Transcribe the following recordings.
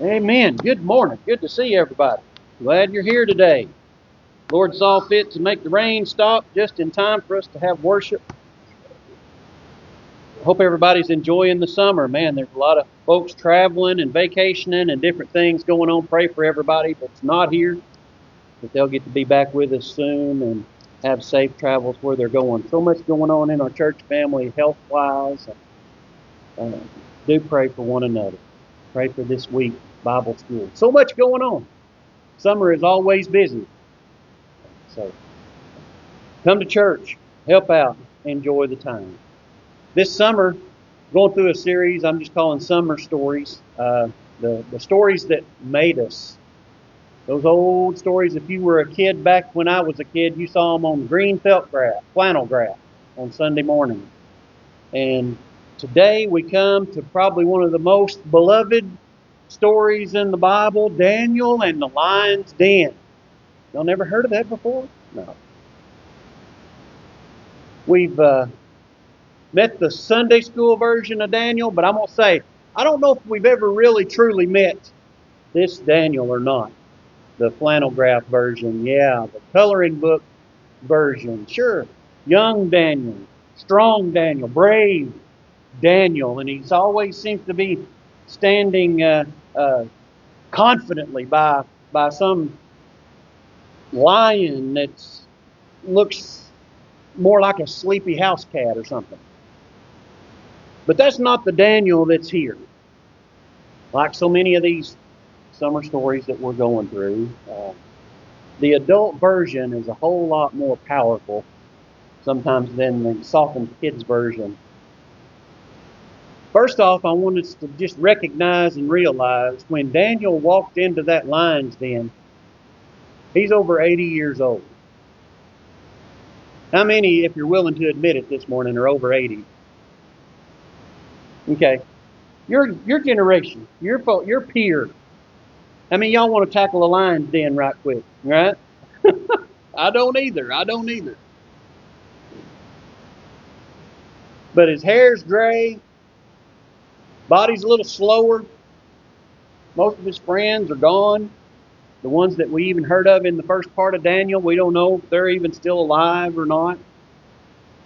Amen. Good morning. Good to see everybody. Glad you're here today. Lord saw fit to make the rain stop just in time for us to have worship. Hope everybody's enjoying the summer. Man, there's a lot of folks traveling and vacationing and different things going on. Pray for everybody that's not here, that they'll get to be back with us soon and have safe travels where they're going. So much going on in our church family health-wise. Uh, do pray for one another. Pray for this week, Bible school. So much going on. Summer is always busy. So come to church, help out, enjoy the time. This summer, going through a series I'm just calling Summer Stories. The stories that made us. Those old stories, if you were a kid back when I was a kid, you saw them on green felt graph, flannel graph on Sunday morning. And today we come to probably one of the most beloved stories in the Bible, Daniel and the lion's den. Y'all never heard of that before? No. We've met the Sunday school version of Daniel, but I'm going to say, I don't know if we've ever really truly met this Daniel or not. The flannel graph version, yeah. The coloring book version, sure. Young Daniel, strong Daniel, brave Daniel, and he's always seems to be standing confidently by some lion that looks more like a sleepy house cat or something. But that's not the Daniel that's here. Like so many of these summer stories that we're going through, the adult version is a whole lot more powerful sometimes than the softened kids version. First off, I want us to just recognize and realize when Daniel walked into that lion's den, he's over 80 years old. How many, if you're willing to admit it this morning, are over 80? Okay. Your generation, your peer. I mean, y'all want to tackle a lion's den right quick, right? I don't either. I don't either. But his hair's gray, body's a little slower. Most of his friends are gone. The ones that we even heard of in the first part of Daniel, we don't know if they're even still alive or not.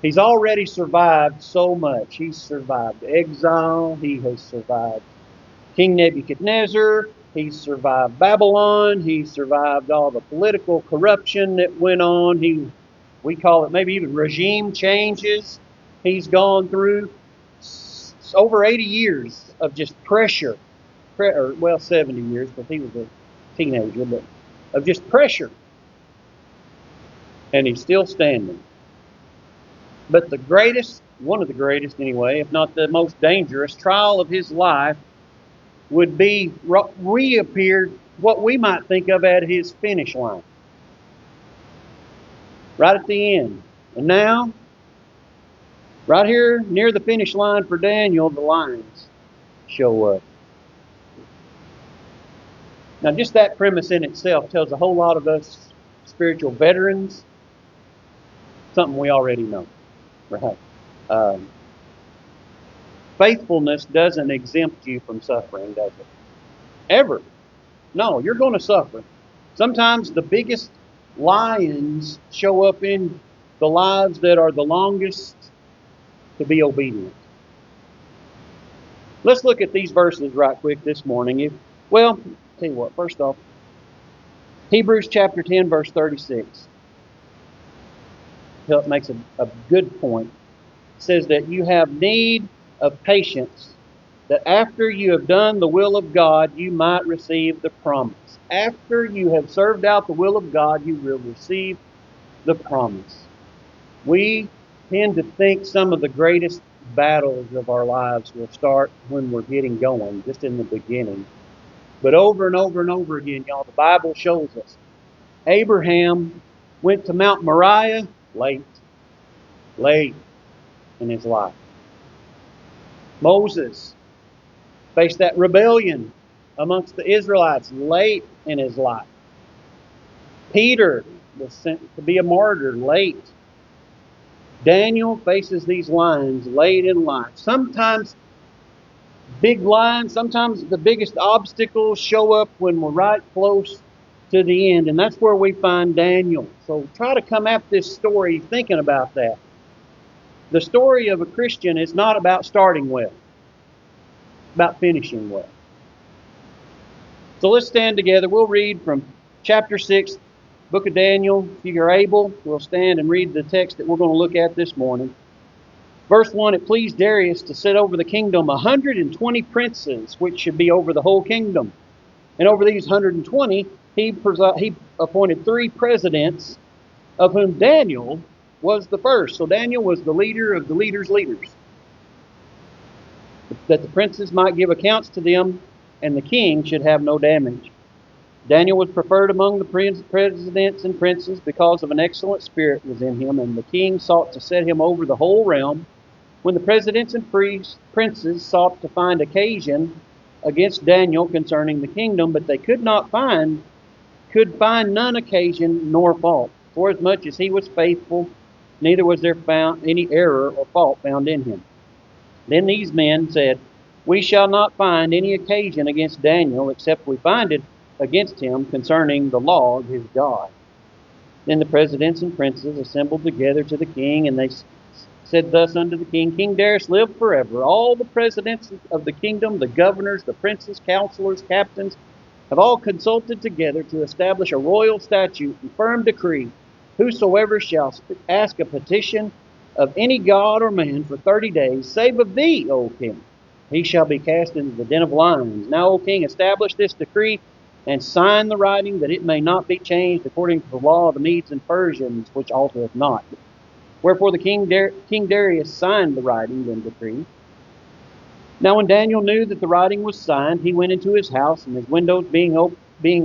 He's already survived so much. He's survived exile. He has survived King Nebuchadnezzar. He's survived Babylon. He's survived all the political corruption that went on. We call it maybe even regime changes he's gone through. It's over 80 years of just pressure. Well, 70 years because he was a teenager, but of just pressure. And he's still standing. But the greatest, one of the greatest anyway, if not the most dangerous trial of his life would be reappeared what we might think of at his finish line. Right at the end. And now, right here near the finish line for Daniel, the lions show up. Now, just that premise in itself tells a whole lot of us spiritual veterans something we already know. Right? Faithfulness doesn't exempt you from suffering, does it? Ever. No, you're going to suffer. Sometimes the biggest lions show up in the lives that are the longest to be obedient. Let's look at these verses right quick this morning. Tell you what, first off, Hebrews chapter 10, verse 36. It makes a good point. It says that you have need of patience, that after you have done the will of God, you might receive the promise. After you have served out the will of God, you will receive the promise. We tend to think some of the greatest battles of our lives will start when we're getting going, just in the beginning. But over and over and over again, y'all, the Bible shows us. Abraham went to Mount Moriah late in his life. Moses faced that rebellion amongst the Israelites late in his life. Peter was sent to be a martyr late. Daniel faces these lions late in life. Sometimes big line. Sometimes the biggest obstacles show up when we're right close to the end, and that's where we find Daniel. So try to come at this story thinking about that. The story of a Christian is not about starting well, it's about finishing well. So let's stand together. We'll read from chapter 6, book of Daniel. If you're able, we'll stand and read the text that we're going to look at this morning. Verse 1, it pleased Darius to set over the kingdom 120 princes, which should be over the whole kingdom. And over these 120, he appointed 3 presidents, of whom Daniel was the first. So Daniel was the leader of the leaders' leaders, that the princes might give accounts to them, and the king should have no damage. Daniel was preferred among the presidents and princes because of an excellent spirit was in him, and the king sought to set him over the whole realm. When the presidents and princes sought to find occasion against Daniel concerning the kingdom, but they could find none occasion nor fault, forasmuch as he was faithful, neither was there found any error or fault found in him. Then these men said, We shall not find any occasion against Daniel, except we find it against him concerning the law of his God. Then the presidents and princes assembled together to the king, and they said thus unto the king, King Darius, live forever. All the presidents of the kingdom, the governors, the princes, counselors, captains, have all consulted together to establish a royal statute and firm decree. Whosoever shall ask a petition of any god or man for 30 days, save of thee, O king, he shall be cast into the den of lions. Now, O king, establish this decree and sign the writing, that it may not be changed according to the law of the Medes and Persians, which altereth not. Wherefore the King Darius signed the writing and decree. Now when Daniel knew that the writing was signed, he went into his house, and his windows being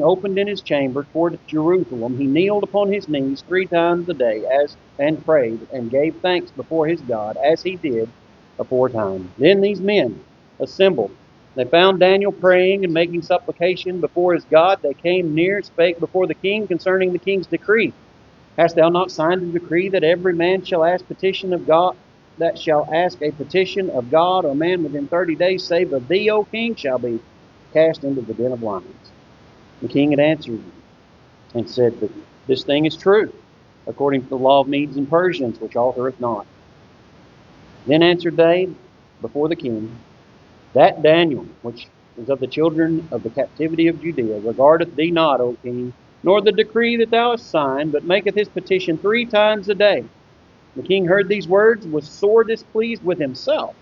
opened in his chamber toward Jerusalem, he kneeled upon his knees 3 times a day, and prayed, and gave thanks before his God, as he did aforetime. Then these men assembled. They found Daniel praying and making supplication before his God. They came near, spake before the king concerning the king's decree. Hast thou not signed a decree that every man shall ask petition of God, that shall ask a petition of God or man within 30 days, save of thee, O king, shall be cast into the den of lions? The king had answered and said that this thing is true, according to the law of Medes and Persians, which altereth not. Then answered they before the king, that Daniel, which is of the children of the captivity of Judea, regardeth thee not, O king, nor the decree that thou hast signed, but maketh his petition 3 times a day. The king heard these words, was sore displeased with himself,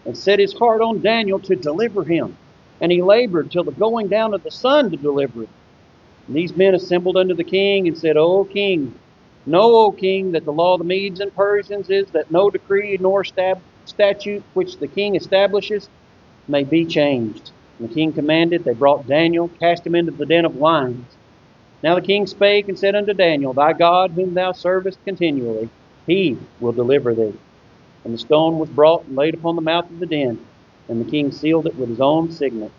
and set his heart on Daniel to deliver him. And he labored till the going down of the sun to deliver him. And these men assembled unto the king, and said, O king, know, O king, that the law of the Medes and Persians is that no decree nor statute which the king establishes may be changed. And the king commanded, they brought Daniel, cast him into the den of lions. Now the king spake and said unto Daniel, Thy God, whom thou servest continually, he will deliver thee. And the stone was brought and laid upon the mouth of the den, and the king sealed it with his own signet,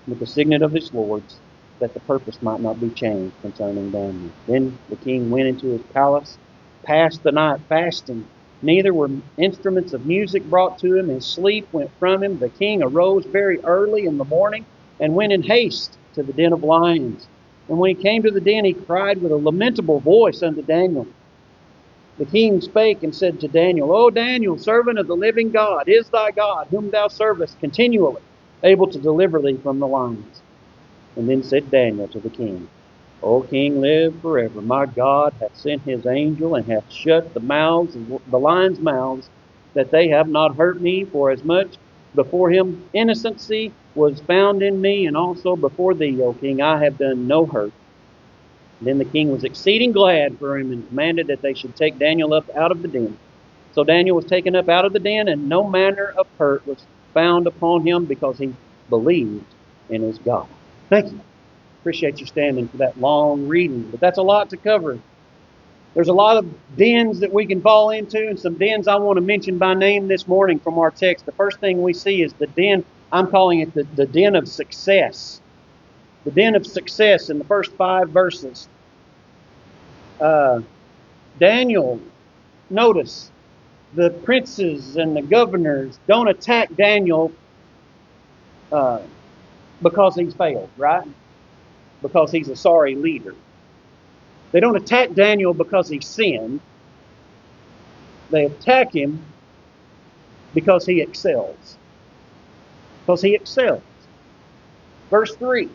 with the signet of his lords, that the purpose might not be changed concerning Daniel. Then the king went into his palace, passed the night fasting. Neither were instruments of music brought to him. His sleep went from him. The king arose very early in the morning, and went in haste to the den of lions. And when he came to the den, he cried with a lamentable voice unto Daniel. The king spake and said to Daniel, O Daniel, servant of the living God, is thy God, whom thou servest continually, able to deliver thee from the lions? And then said Daniel to the king, O king, live forever. My God hath sent his angel, and hath shut the lions' mouths, that they have not hurt me, for as much before him innocency was found in me, and also before thee, O king, I have done no hurt. Then the king was exceeding glad for him, and commanded that they should take Daniel up out of the den. So Daniel was taken up out of the den, and no manner of hurt was found upon him, because he believed in his God. Thank you. Appreciate you standing for that long reading, but that's a lot to cover. There's a lot of dens that we can fall into, and some dens I want to mention by name this morning from our text. The first thing we see is the den, I'm calling it the den of success. The den of success in the first 5 verses. Daniel, notice, the princes and the governors don't attack Daniel uh, because he's failed, right? Because he's a sorry leader. They don't attack Daniel because he sinned. They attack him because he excels. Because he excels. Verse 3,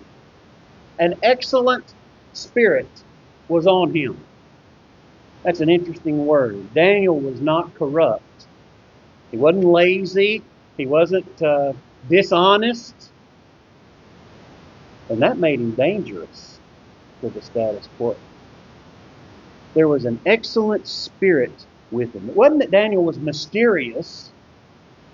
an excellent spirit was on him. That's an interesting word. Daniel was not corrupt. He wasn't lazy. He wasn't dishonest. And that made him dangerous to the status quo. There was an excellent spirit with him. It wasn't that Daniel was mysterious.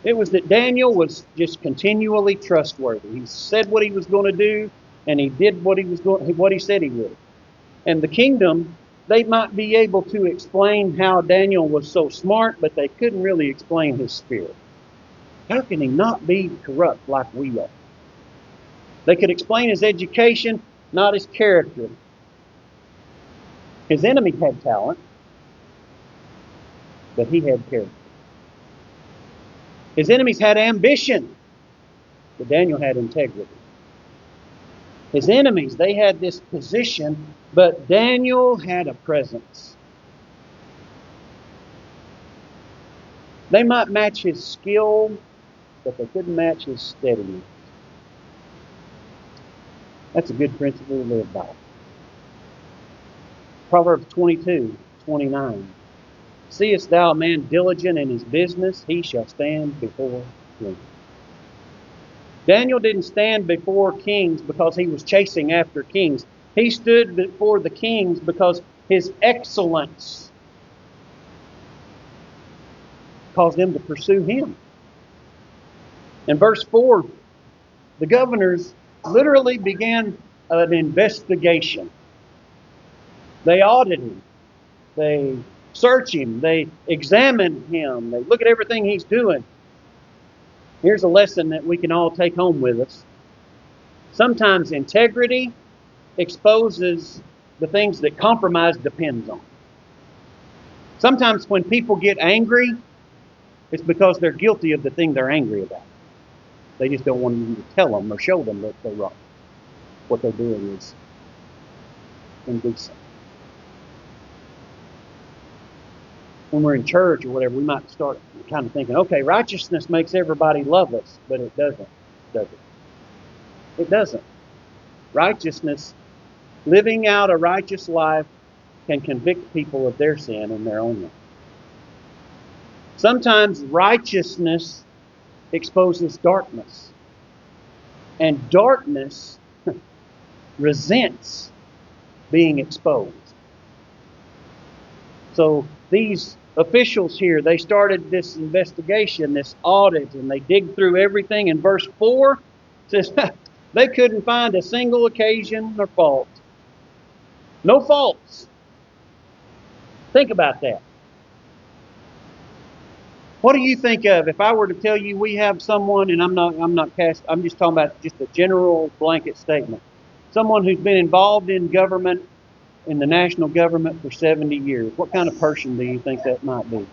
It was that Daniel was just continually trustworthy. He said what he was going to do, and he did what he said he would. And the kingdom, they might be able to explain how Daniel was so smart, but they couldn't really explain his spirit. How can he not be corrupt like we are? They could explain his education, not his character. His enemy had talent, but he had character. His enemies had ambition, but Daniel had integrity. His enemies, they had this position, but Daniel had a presence. They might match his skill, but they couldn't match his steadiness. That's a good principle to live by. Proverbs 22:29. Seest thou a man diligent in his business, he shall stand before kings. Daniel didn't stand before kings because he was chasing after kings. He stood before the kings because his excellence caused them to pursue him. In verse 4, the governors literally began an investigation. They audit him. They search him. They examine him. They look at everything he's doing. Here's a lesson that we can all take home with us. Sometimes integrity exposes the things that compromise depends on. Sometimes when people get angry, it's because they're guilty of the thing they're angry about. They just don't want you to tell them or show them that they're wrong. What they're doing is indecent. When we're in church or whatever, we might start kind of thinking, okay, righteousness makes everybody love us, but it doesn't, does it? It doesn't. Righteousness, living out a righteous life, can convict people of their sin in their own life. Sometimes righteousness exposes darkness, and darkness resents being exposed. So these officials here, they started this investigation, this audit, and they dig through everything. In verse 4, it says they couldn't find a single occasion or fault. No faults. Think about that. What do you think of if I were to tell you we have someone, and I'm just talking about just a general blanket statement. Someone who's been involved in government, in the national government for 70 years. What kind of person do you think that might be?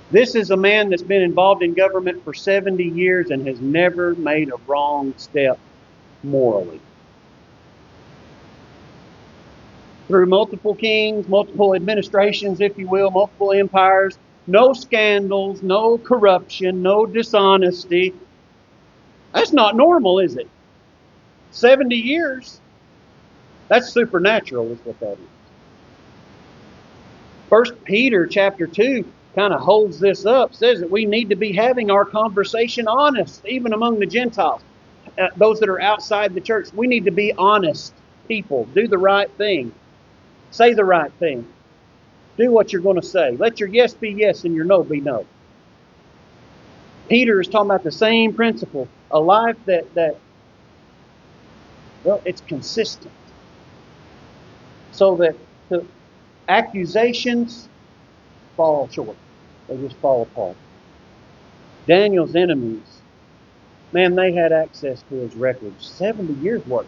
This is a man that's been involved in government for 70 years and has never made a wrong step morally. Through multiple kings, multiple administrations, if you will, multiple empires, no scandals, no corruption, no dishonesty. That's not normal, is it? 70 years. That's supernatural, is what that is. 1 Peter chapter 2 kind of holds this up, says that we need to be having our conversation honest, even among the Gentiles, those that are outside the church. We need to be honest people. Do the right thing. Say the right thing. Do what you're going to say. Let your yes be yes and your no be no. Peter is talking about the same principle. A life that it's consistent. So that the accusations fall short. They just fall apart. Daniel's enemies, man, they had access to his records. 70 years worth.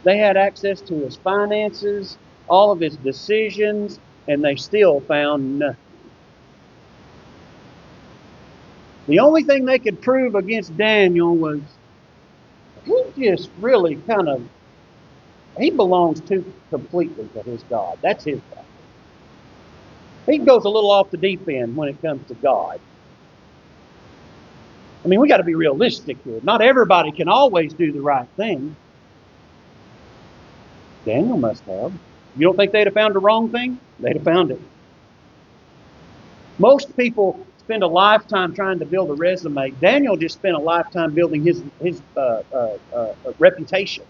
They had access to his finances, all of his decisions, and they still found nothing. The only thing they could prove against Daniel was he just really he belongs too completely to his God. That's his God. He goes a little off the deep end when it comes to God. I mean, we got to be realistic here. Not everybody can always do the right thing. Daniel must have. You don't think they'd have found the wrong thing? They'd have found it. Most people spend a lifetime trying to build a resume. Daniel just spent a lifetime building his reputation.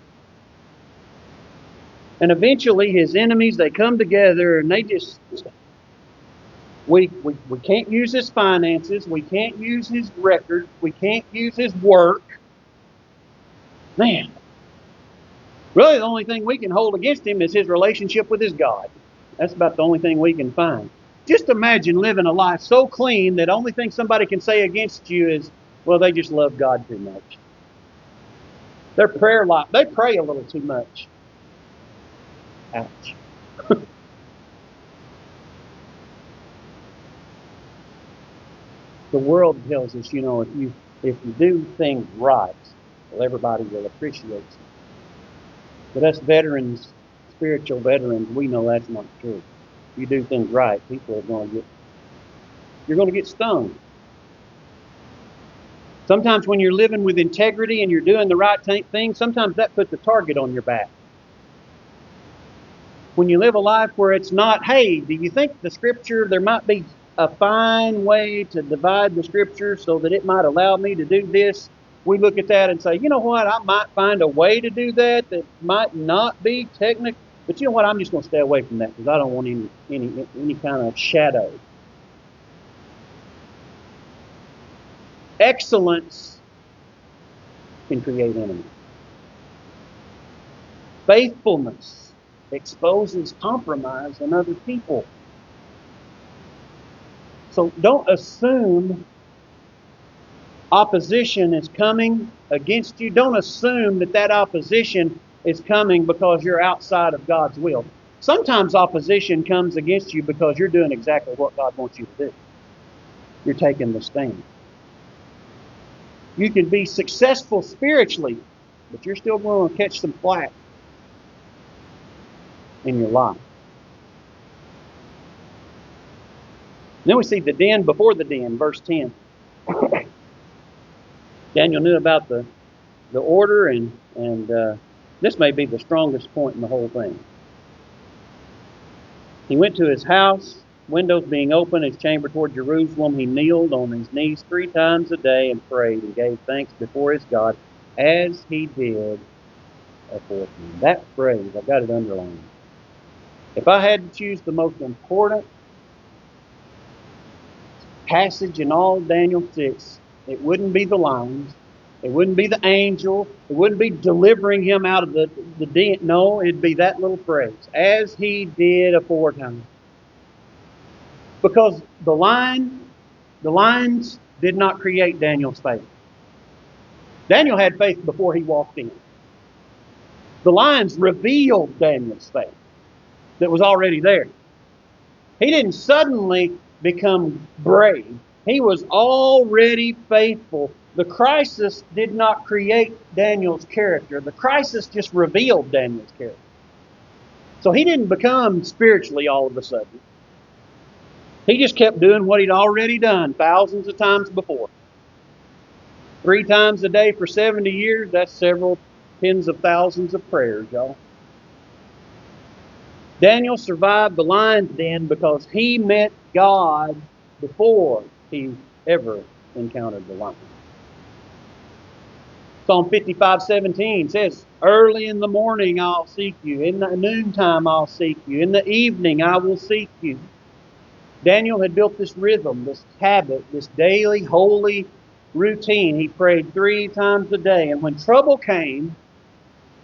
And eventually his enemies, they come together and they just, we can't use his finances. We can't use his record. We can't use his work. Man, really the only thing we can hold against him is his relationship with his God. That's about the only thing we can find. Just imagine living a life so clean that the only thing somebody can say against you is, well, they just love God too much. Their prayer life, they pray a little too much. Ouch. The world tells us, if you do things right, well, everybody will appreciate you. But us veterans, spiritual veterans, we know that's not true. If you do things right, people are you're going to get stung. Sometimes when you're living with integrity and you're doing the right thing, sometimes that puts a target on your back. When you live a life where it's not, hey, do you think the Scripture, there might be a fine way to divide the Scripture so that it might allow me to do this? We look at that and say, you know what, I might find a way to do that might not be technical. But you know what, I'm just going to stay away from that because I don't want any kind of shadow. Excellence can create enemies. Faithfulness exposes compromise in other people. So don't assume opposition is coming against you. Don't assume that opposition is coming because you're outside of God's will. Sometimes opposition comes against you because you're doing exactly what God wants you to do. You're taking the stand. You can be successful spiritually, but you're still going to catch some flack in your life. Then we see the den before the den, verse 10. Daniel knew about the order, and this may be the strongest point in the whole thing. He went to his house, windows being open, his chamber toward Jerusalem. He kneeled on his knees 3 times a day and prayed and gave thanks before his God, as he did aforetime. That phrase, I've got it underlined. If I had to choose the most important passage in all Daniel 6, it wouldn't be the lines, it wouldn't be the angel, it wouldn't be delivering him out of the den. No, it'd be that little phrase, as he did aforetime. Because the lines did not create Daniel's faith. Daniel had faith before he walked in. The lines revealed Daniel's faith that was already there. He didn't suddenly become brave. He was already faithful. The crisis did not create Daniel's character. The crisis just revealed Daniel's character. So he didn't become spiritually all of a sudden. He just kept doing what he'd already done thousands of times before. 3 times a day for 70 years, that's several tens of thousands of prayers, y'all. Daniel survived the lion's den because he met God before he ever encountered the lion. Psalm 55:17 says, early in the morning I'll seek you. In the noontime I'll seek you. In the evening I will seek you. Daniel had built this rhythm, this habit, this daily holy routine. He prayed 3 times a day. And when trouble came,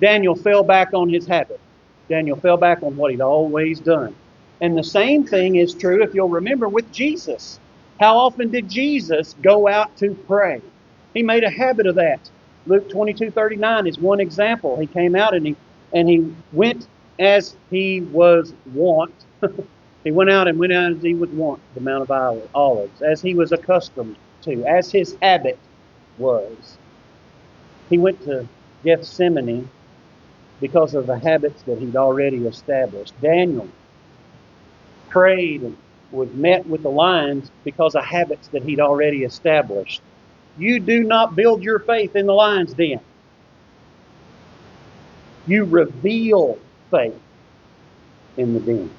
Daniel fell back on his habit. Daniel fell back on what he'd always done. And the same thing is true, if you'll remember, with Jesus. How often did Jesus go out to pray? He made a habit of that. Luke 22:39 is one example. He came out and he went as he was wont. He went out as he was wont, the Mount of Olives, as he was accustomed to, as his habit was. He went to Gethsemane because of the habits that he'd already established. Daniel prayed and was met with the lions because of habits that he'd already established. You do not build your faith in the lion's den. You reveal faith in the den.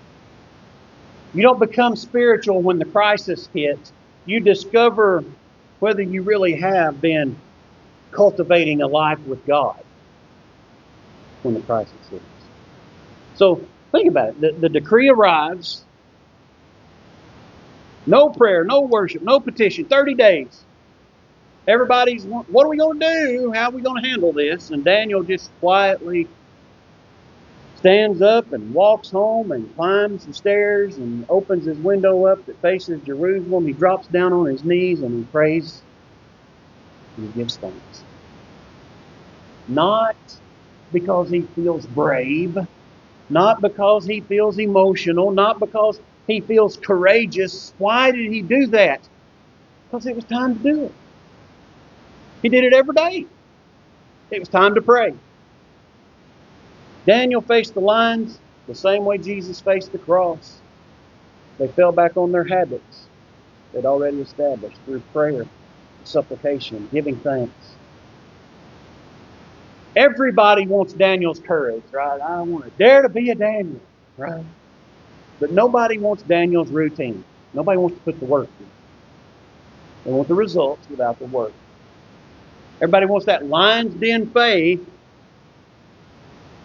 You don't become spiritual when the crisis hits. You discover whether you really have been cultivating a life with God when the crisis hits. So think about it. The decree arrives. No prayer, no worship, no petition, 30 days. Everybody's, what are we going to do? How are we going to handle this? And Daniel just quietly stands up and walks home and climbs the stairs and opens his window up that faces Jerusalem. He drops down on his knees and he prays and he gives thanks. Not because he feels brave, not because he feels emotional, not because he feels courageous. Why did he do that? Because it was time to do it. He did it every day. It was time to pray. Daniel faced the lions the same way Jesus faced the cross. They fell back on their habits they'd already established through prayer, supplication, giving thanks. Everybody wants Daniel's courage, right? I want to dare to be a Daniel, right? But nobody wants Daniel's routine. Nobody wants to put the work in. They want the results without the work. Everybody wants that lion's den faith,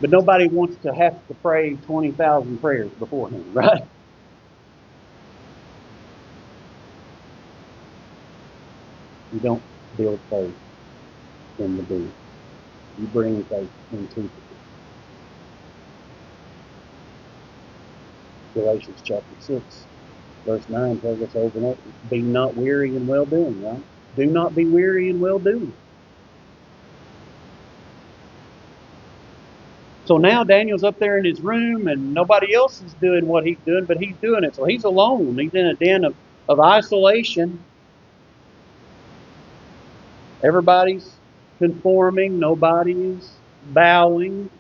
but nobody wants to have to pray 20,000 prayers beforehand, right? You don't build faith in the den. You bring faith into it. Galatians chapter 6, verse 9 tells us over and over, be not weary in well-doing, right? Do not be weary in well-doing. So now Daniel's up there in his room and nobody else is doing what he's doing, but he's doing it. So he's alone. He's in a den of isolation. Everybody's conforming. Nobody's bowing.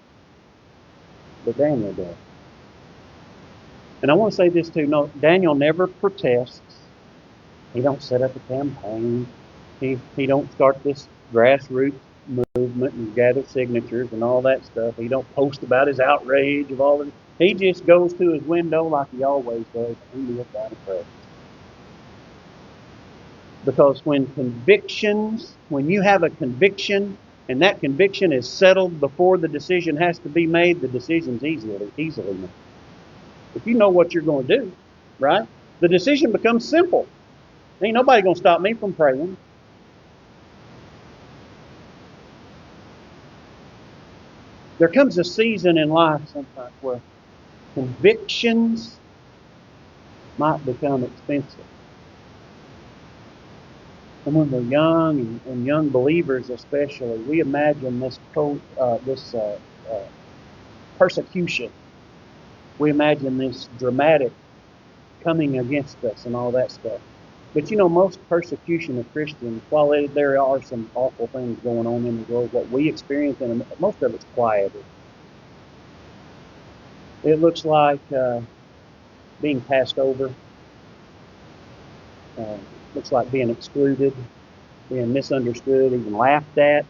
But Daniel does. And I want to say this too. No, Daniel never protests. He don't set up a campaign. He don't start this grassroots movement and gather signatures and all that stuff. He don't post about his outrage of all of it. He just goes to his window like he always does and he looks out and prays. Because when you have a conviction and that conviction is settled before the decision has to be made, the decision's easily made. If you know what you're going to do, right? The decision becomes simple. Ain't nobody going to stop me from praying. There comes a season in life sometimes where convictions might become expensive. And when we're young and young believers especially, we imagine this persecution. We imagine this dramatic coming against us and all that stuff. But you know, most persecution of Christians, while there are some awful things going on in the world, what we experience, and most of it's quieted. It looks like being passed over. Looks like being excluded, being misunderstood, even laughed at,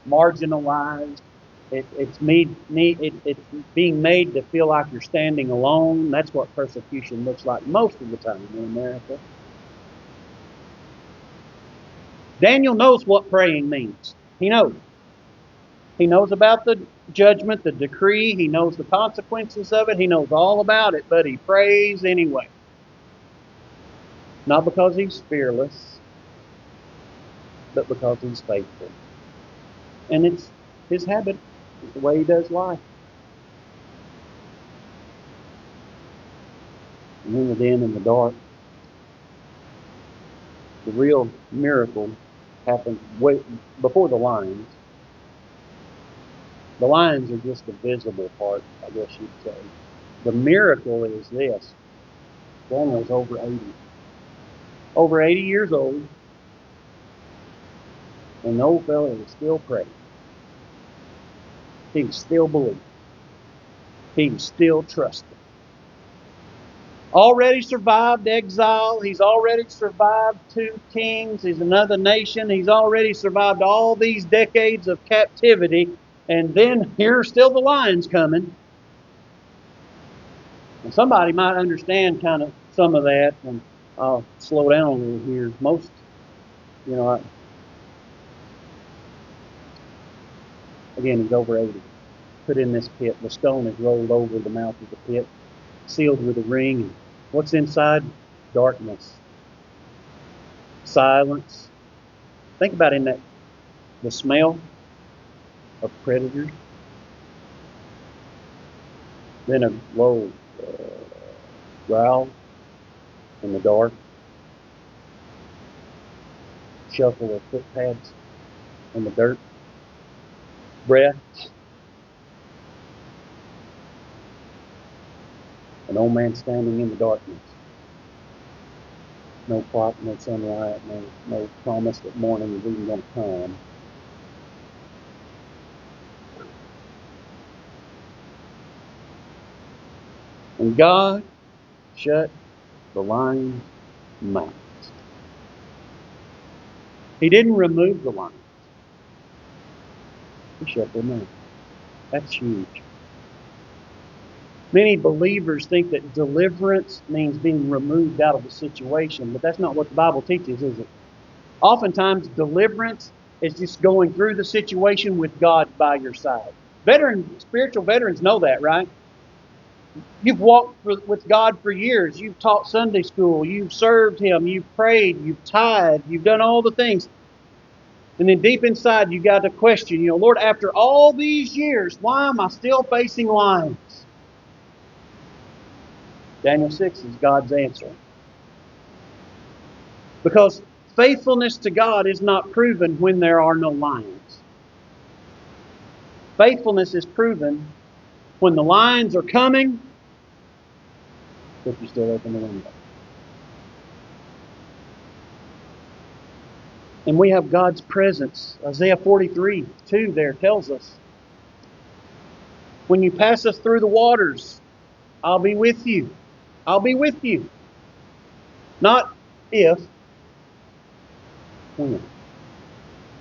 marginalized. It's being made to feel like you're standing alone. That's what persecution looks like most of the time in America. Daniel knows what praying means. He knows. He knows about the judgment, the decree. He knows the consequences of it. He knows all about it, but he prays anyway. Not because he's fearless, but because he's faithful. And it's his habit. It's the way he does life. And then in the dark, the real miracle happens way before the lions. The lions are just the visible part, I guess you'd say. The miracle is this. Daniel's over 80. Over 80 years old. And the old fella was still praying. He was still believing. He was still trusting. Already survived exile. He's already survived 2 kings. He's another nation. He's already survived all these decades of captivity. And then here's still the lions coming. And somebody might understand kind of some of that. And I'll slow down a little here. Most, again, he's over 80. Put in this pit. The stone is rolled over the mouth of the pit, sealed with a ring. And what's inside? Darkness. Silence. Think about the smell of predators. Then a low growl in the dark. Shuffle of footpads in the dirt. Breath. An old man standing in the darkness. No clock, no sunlight, no promise that morning is even going to come. And God shut the lion's mouth. He didn't remove the lions. He shut their mouth. That's huge. Many believers think that deliverance means being removed out of the situation, but that's not what the Bible teaches, is it? Oftentimes, deliverance is just going through the situation with God by your side. Spiritual veterans know that, right? You've walked with God for years. You've taught Sunday school. You've served Him. You've prayed. You've tithed. You've done all the things. And then deep inside, you got to question, Lord, after all these years, why am I still facing lions? Daniel 6 is God's answer. Because faithfulness to God is not proven when there are no lions. Faithfulness is proven when the lions are coming, but you still open the window. And we have God's presence. Isaiah 43:2 there tells us, when you pass us through the waters, I'll be with you. I'll be with you. Not if, when.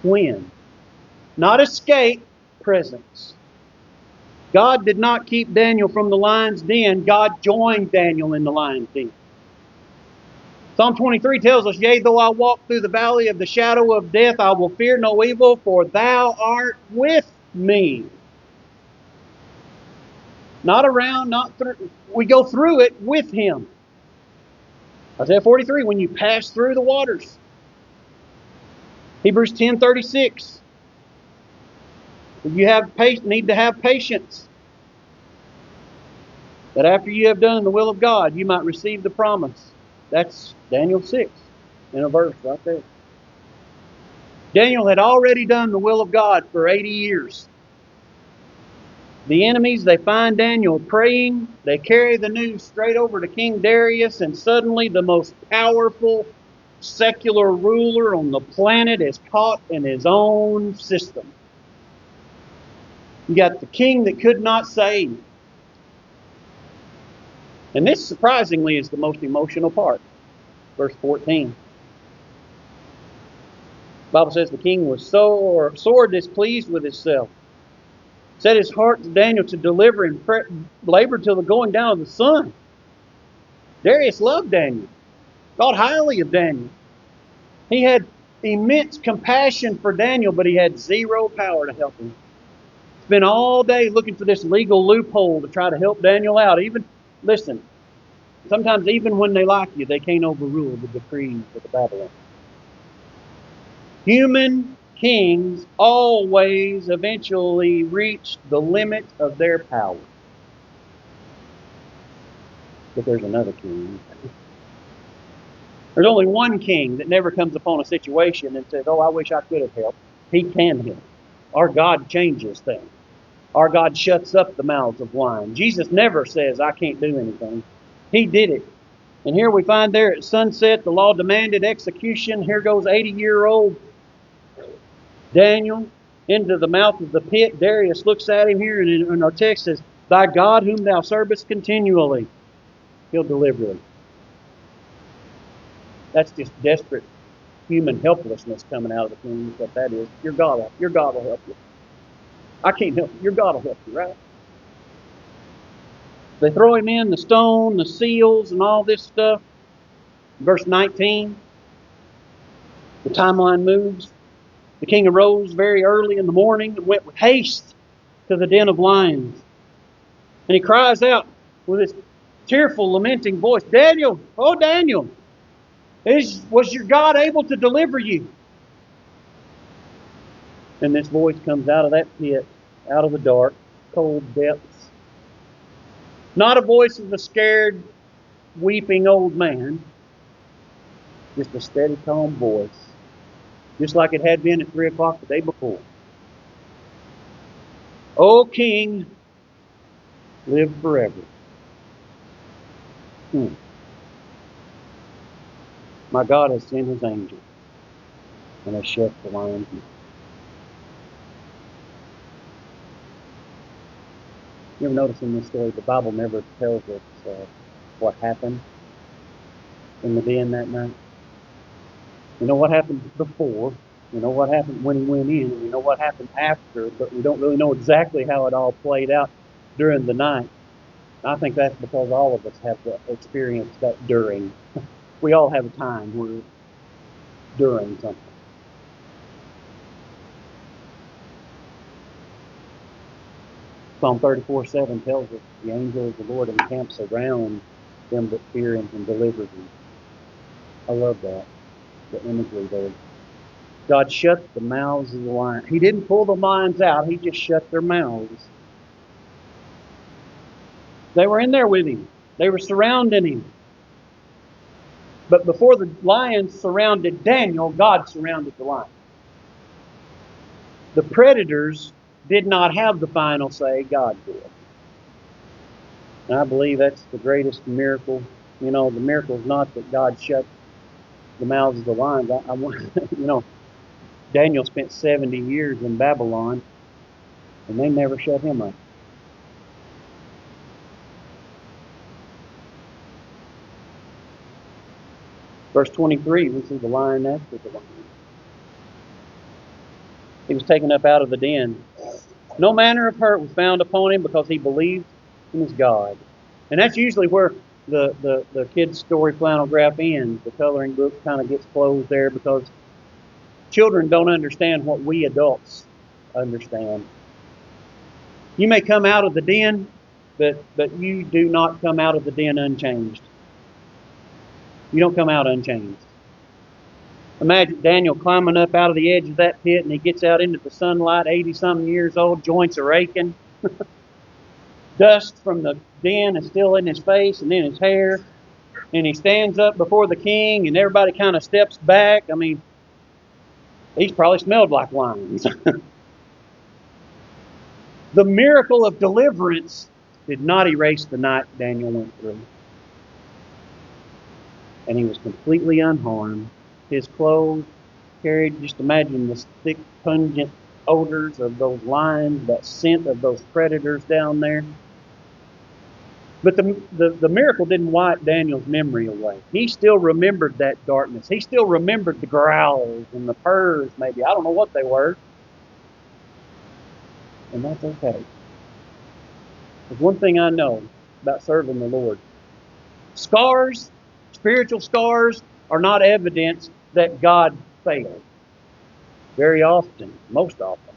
When. Not escape, presence. God did not keep Daniel from the lion's den. God joined Daniel in the lion's den. Psalm 23 tells us, yea, though I walk through the valley of the shadow of death, I will fear no evil, for thou art with me. Not around, not through. We go through it with Him. Isaiah 43, when you pass through the waters. Hebrews 10:36. You need to have patience, that after you have done the will of God, you might receive the promise. That's Daniel 6 in a verse right there. Daniel had already done the will of God for 80 years. The enemies, they find Daniel praying. They carry the news straight over to King Darius, and suddenly the most powerful secular ruler on the planet is caught in his own system. You got the king that could not save. And this, surprisingly, is the most emotional part. Verse 14. The Bible says the king was sore displeased with himself. Set his heart to Daniel to deliver and labor till the going down of the sun. Darius loved Daniel. Thought highly of Daniel. He had immense compassion for Daniel, but he had zero power to help him. Spent all day looking for this legal loophole to try to help Daniel out. Sometimes even when they like you, they can't overrule the decrees of the Babylon. Human kings always eventually reach the limit of their power. But there's another king. There's only one king that never comes upon a situation and says, I wish I could have helped. He can help. Our God changes things. Our God shuts up the mouths of lions. Jesus never says, I can't do anything. He did it. And here we find there at sunset, the law demanded execution. Here goes 80-year-old Daniel into the mouth of the pit. Darius looks at him here, and in our text says, "Thy God whom thou servest continually, he'll deliver thee." That's just desperate human helplessness coming out of the king. Is what that is. Your God will help you. I can't help you. Your God will help you, right? They throw him in, the stone, the seals, and all this stuff. Verse 19, the timeline moves. The king arose very early in the morning and went with haste to the den of lions. And he cries out with his tearful, lamenting voice, "Daniel, oh Daniel, was your God able to deliver you?" And this voice comes out of that pit, out of the dark, cold depths. Not a voice of a scared, weeping old man, just a steady, calm voice, just like it had been at 3 o'clock the day before. "O King, live forever." My God has sent his angel and has shut the lion's mouth. You ever notice in this story, the Bible never tells us what happened in the den that night? You know what happened before, you know what happened when he went in, and you know what happened after, but we don't really know exactly how it all played out during the night. I think that's because all of us have experienced that during. We all have a time where during something. Psalm 34:7 tells us the angel of the Lord encamps around them that fear him and delivers them. I love that, the imagery there. God shut the mouths of the lions. He didn't pull the lions out, he just shut their mouths. They were in there with him. They were surrounding him. But before the lions surrounded Daniel, God surrounded the lions. The predators did not have the final say, God did. And I believe that's the greatest miracle. You know, the miracle is not that God shut the mouths of the lions. Daniel spent 70 years in Babylon, and they never shut him up. Verse 23, we see the lion after the lion. He was taken up out of the den. No manner of hurt was found upon him because he believed in his God. And that's usually where the kid's story flannel graph ends. The coloring book kind of gets closed there because children don't understand what we adults understand. You may come out of the den, but you do not come out of the den unchanged. You don't come out unchanged. Imagine Daniel climbing up out of the edge of that pit, and he gets out into the sunlight, 80-something years old, joints are aching. Dust from the den is still in his face and in his hair. And he stands up before the king, and everybody kind of steps back. I mean, he's probably smelled like lions. The miracle of deliverance did not erase the night Daniel went through. And he was completely unharmed. His clothes carried, just imagine the thick, pungent odors of those lions, that scent of those predators down there. But the miracle didn't wipe Daniel's memory away. He still remembered that darkness. He still remembered the growls and the purrs, maybe. I don't know what they were. And that's okay. There's one thing I know about serving the Lord. Scars, spiritual scars, are not evidence that God failed. Very often, most often,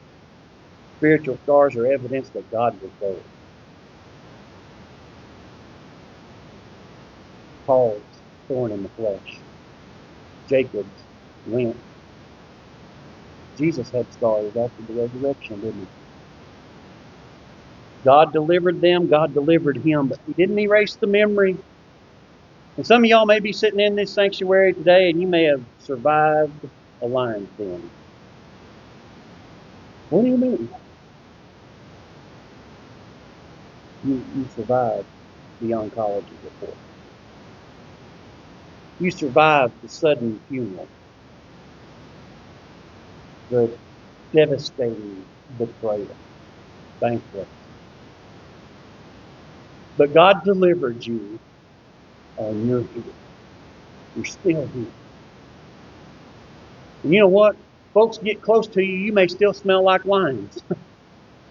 spiritual scars are evidence that God was there. Paul's thorn in the flesh. Jacob's limp. Jesus had scars after the resurrection, didn't he? God delivered them, God delivered him, but he didn't erase the memory. And some of y'all may be sitting in this sanctuary today and you may have survived a lion's den. What do you mean? You survived the oncology report. You survived the sudden funeral. The devastating betrayal, bankruptcy. But God delivered you, and you're here. You're still here. And you know what? Folks get close to you, you may still smell like lions.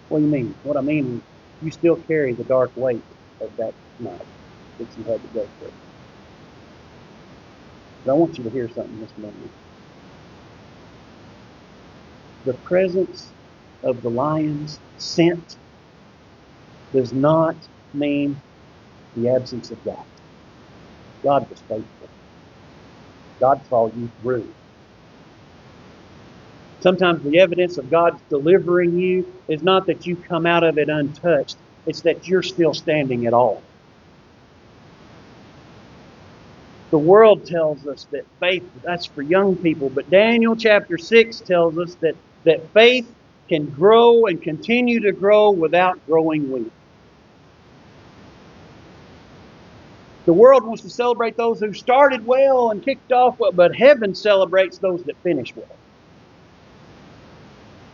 What do you mean? What I mean is you still carry the dark weight of that night that you had to go through. But I want you to hear something this morning. The presence of the lion's scent does not mean the absence of God. God was faithful. God saw you through. Sometimes the evidence of God delivering you is not that you come out of it untouched. It's that you're still standing at all. The world tells us that faith, that's for young people. But Daniel chapter 6 tells us that faith can grow and continue to grow without growing weak. The world wants to celebrate those who started well and kicked off well, but heaven celebrates those that finish well.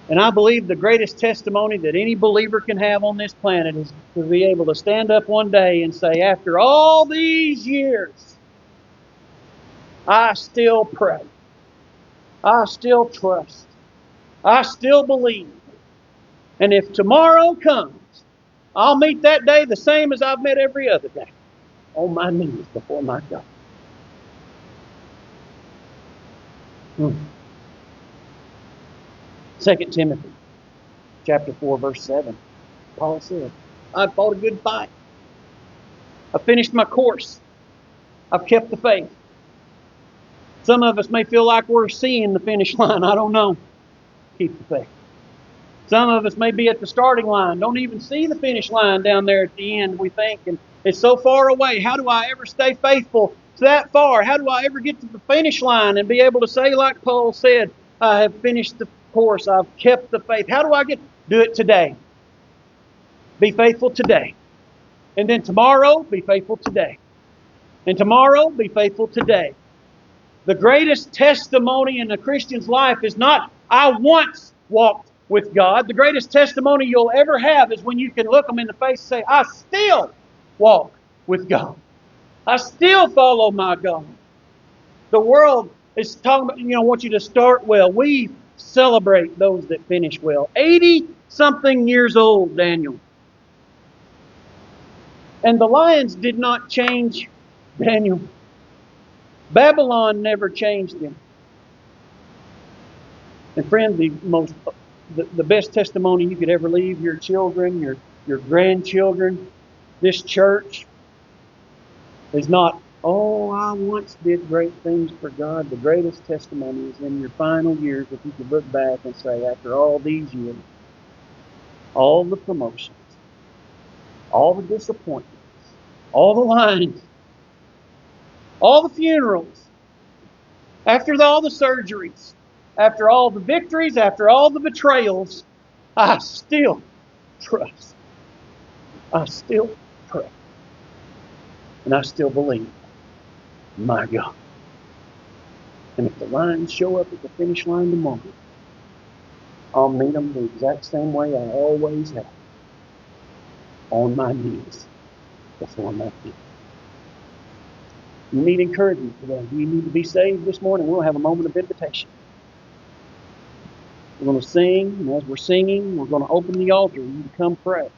And I believe the greatest testimony that any believer can have on this planet is to be able to stand up one day and say, after all these years, I still pray. I still trust. I still believe. And if tomorrow comes, I'll meet that day the same as I've met every other day, on my knees before my God. 2 Timothy chapter 4, verse 7. Paul said, I've fought a good fight. I've finished my course. I've kept the faith. Some of us may feel like we're seeing the finish line. I don't know. Keep the faith. Some of us may be at the starting line. Don't even see the finish line down there at the end, we think. And it's so far away. How do I ever stay faithful that far? How do I ever get to the finish line and be able to say, like Paul said, I have finished the course. I've kept the faith. How do I do it today? Be faithful today. And then tomorrow, be faithful today. And tomorrow, be faithful today. The greatest testimony in a Christian's life is not, I once walked with God. The greatest testimony you'll ever have is when you can look them in the face and say, I still walk with God. I still follow my God. The world is talking about, want you to start well. We celebrate those that finish well. 80-something years old, Daniel. And the lions did not change Daniel. Babylon never changed him. And friend, the best testimony you could ever leave your children, your grandchildren, this church, is not, I once did great things for God. The greatest testimony is in your final years, if you could look back and say, after all these years, all the promotions, all the disappointments, all the lines, all the funerals, after all the surgeries, after all the victories, after all the betrayals, I still trust. I still pray. And I still believe my God. And if the lions show up at the finish line tomorrow, I'll meet them the exact same way I always have. On my knees before my feet. You need encouragement today. Do you need to be saved this morning? We'll have a moment of invitation. We're going to sing, and as we're singing, we're going to open the altar. You can come pray.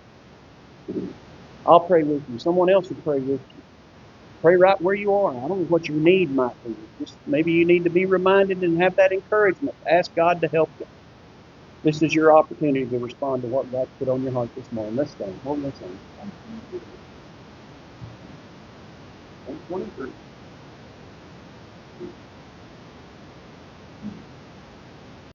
I'll pray with you. Someone else will pray with you. Pray right where you are. I don't know what your need might be. Just maybe you need to be reminded and have that encouragement. Ask God to help you. This is your opportunity to respond to what God put on your heart this morning. Let's sing. What are we going to sing? 23.